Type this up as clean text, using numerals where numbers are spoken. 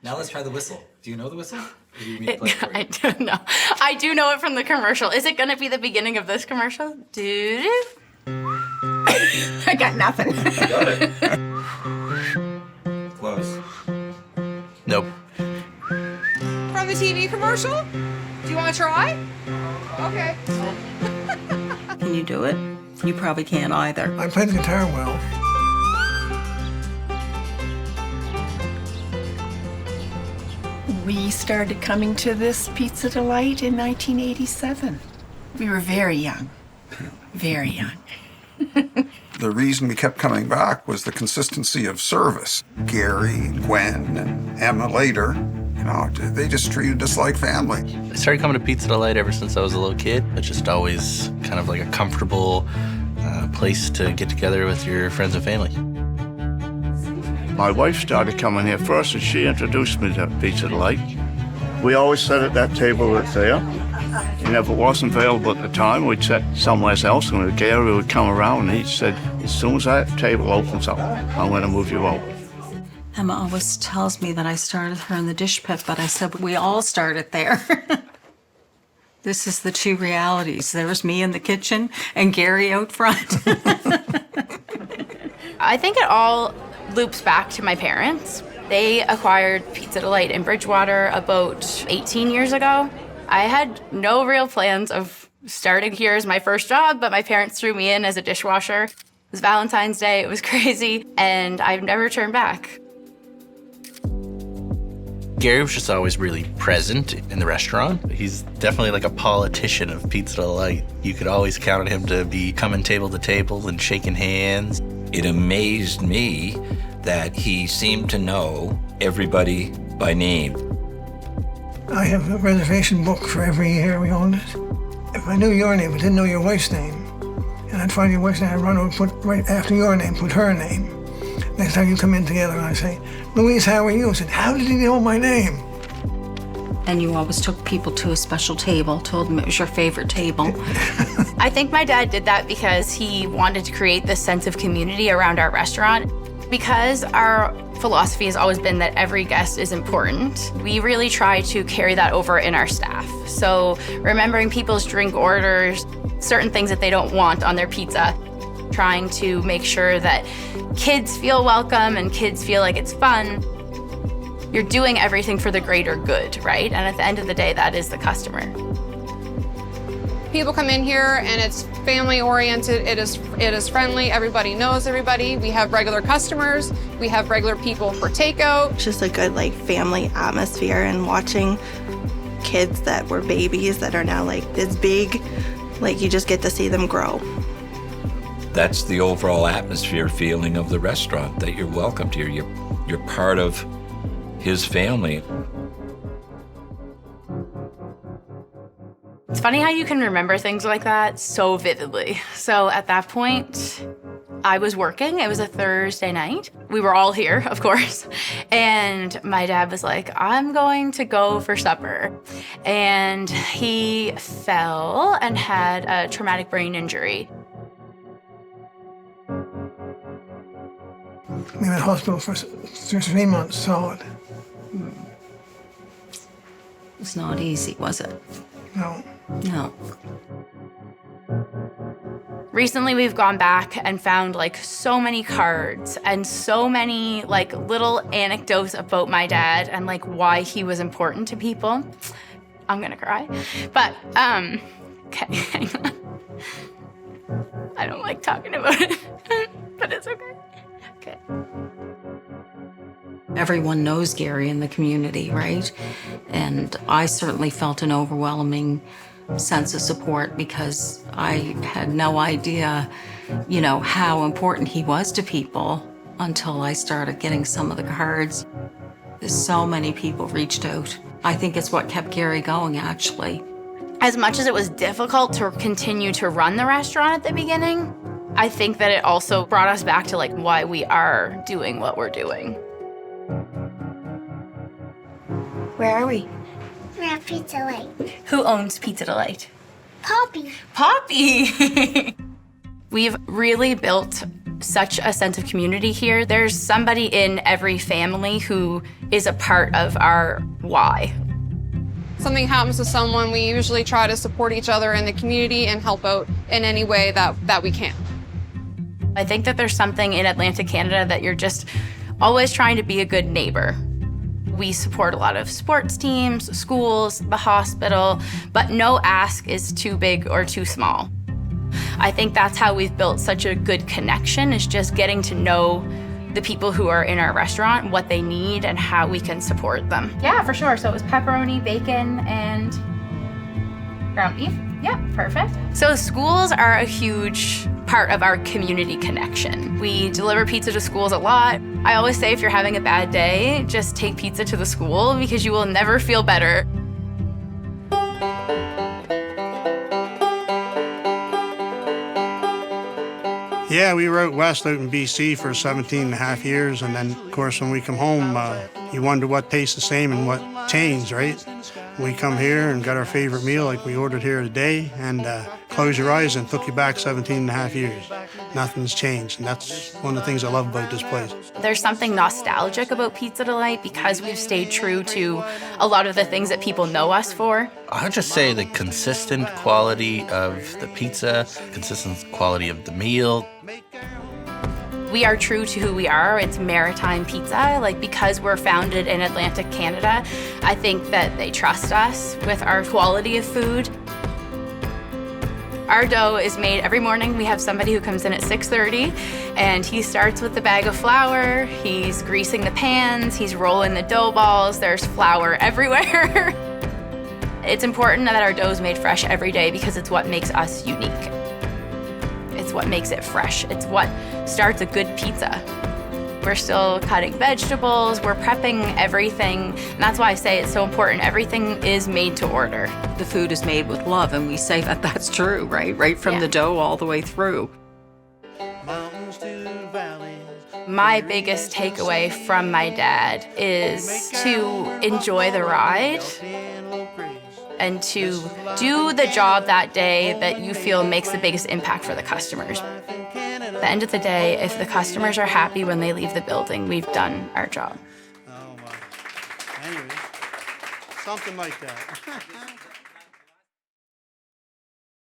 Now let's try the whistle. Do you know the whistle? Or do you mean to play it for you? I don't know. I do know it from the commercial. Is it gonna be the beginning of this commercial? Doo-doo. I got nothing. I got it. Close. Nope. From the TV commercial? Do you want to try? Okay. Can you do it? You probably can't either. I play the guitar well. We started coming to this Pizza Delight in 1987. We were very young, very young. The reason we kept coming back was the consistency of service. Gary, Gwen, and Emma later, they just treated us like family. I started coming to Pizza Delight ever since I was a little kid. It's just always kind of like a comfortable place to get together with your friends and family. My wife started coming here first, and she introduced me to Pizza Delight. We always sat at that table that's there. And if it wasn't available at the time, we'd sit somewhere else, and Gary would come around, and he said, as soon as that table opens up, I'm going to move you over. Emma always tells me that I started her in the dish pit, but I said we all started there. This is the two realities. There's me in the kitchen and Gary out front. I think it all loops back to my parents. They acquired Pizza Delight in Bridgewater about 18 years ago. I had no real plans of starting here as my first job, but my parents threw me in as a dishwasher. It was Valentine's Day, it was crazy, and I've never turned back. Gary was just always really present in the restaurant. He's definitely like a politician of Pizza Delight. You could always count on him to be coming table to table and shaking hands. It amazed me that he seemed to know everybody by name. I have a reservation book for every year we owned it. If I knew your name but didn't know your wife's name, and I'd find your wife's name, I'd run over, put right after your name, put her name. Next time you come in together, I say, Louise, how are you? I said, how did he know my name? And you always took people to a special table, told them it was your favorite table. I think my dad did that because he wanted to create this sense of community around our restaurant. Because our philosophy has always been that every guest is important, we really try to carry that over in our staff. So remembering people's drink orders, certain things that they don't want on their pizza, trying to make sure that kids feel welcome and kids feel like it's fun. You're doing everything for the greater good, right? And at the end of the day, that is the customer. People come in here and it's family oriented, it is friendly, everybody knows everybody. We have regular customers, we have regular people for takeout. Just a good family atmosphere, and watching kids that were babies that are now this big, you just get to see them grow. That's the overall atmosphere feeling of the restaurant, that you're welcomed here. You're part of his family. It's funny how you can remember things like that so vividly. So at that point, I was working. It was a Thursday night. We were all here, of course. And my dad was like, I'm going to go for supper. And he fell and had a traumatic brain injury. We were in hospital for 3 months solid. It's not easy, was it? No. No. Recently, we've gone back and found so many cards and so many little anecdotes about my dad and why he was important to people. I'm gonna cry. But, okay, hang on. I don't like talking about it, but it's okay. Okay. Everyone knows Gary in the community, right? And I certainly felt an overwhelming sense of support because I had no idea, how important he was to people until I started getting some of the cards. So many people reached out. I think it's what kept Gary going, actually. As much as it was difficult to continue to run the restaurant at the beginning, I think that it also brought us back to why we are doing what we're doing. Where are we? We're at Pizza Delight. Who owns Pizza Delight? Poppy. Poppy! We've really built such a sense of community here. There's somebody in every family who is a part of our why. Something happens to someone, we usually try to support each other in the community and help out in any way that we can. I think that there's something in Atlantic Canada that you're just always trying to be a good neighbor. We support a lot of sports teams, schools, the hospital, but no ask is too big or too small. I think that's how we've built such a good connection, is just getting to know the people who are in our restaurant, what they need, and how we can support them. Yeah, for sure. So it was pepperoni, bacon, and ground beef. Yeah, perfect. So schools are a huge part of our community connection. We deliver pizza to schools a lot. I always say if you're having a bad day, just take pizza to the school because you will never feel better. Yeah, we were out west, out in BC for 17 and a half years, and then, of course, when we come home, you wonder what tastes the same and what changed, right? We come here and got our favorite meal like we ordered here today, and close your eyes and took you back 17 and a half years. Nothing's changed, and that's one of the things I love about this place. There's something nostalgic about Pizza Delight because we've stayed true to a lot of the things that people know us for. I'll just say the consistent quality of the pizza, consistent quality of the meal. We are true to who we are. It's maritime pizza. Like, because we're founded in Atlantic Canada, I think that they trust us with our quality of food. Our dough is made every morning. We have somebody who comes in at 6:30, and he starts with the bag of flour. He's greasing the pans, he's rolling the dough balls. There's flour everywhere. It's important that our dough is made fresh every day because it's what makes us unique. It's what makes it fresh. It's what starts a good pizza. We're still cutting vegetables, we're prepping everything, and that's why I say it's so important. Everything is made to order. The food is made with love, and we say that that's true, right? Right from the dough all the way through. My biggest takeaway from my dad is to enjoy the ride and to do the job that day that you feel makes the biggest impact for the customers. At the end of the day, if the customers are happy when they leave the building, we've done our job. Oh, wow. Anyway, something like that.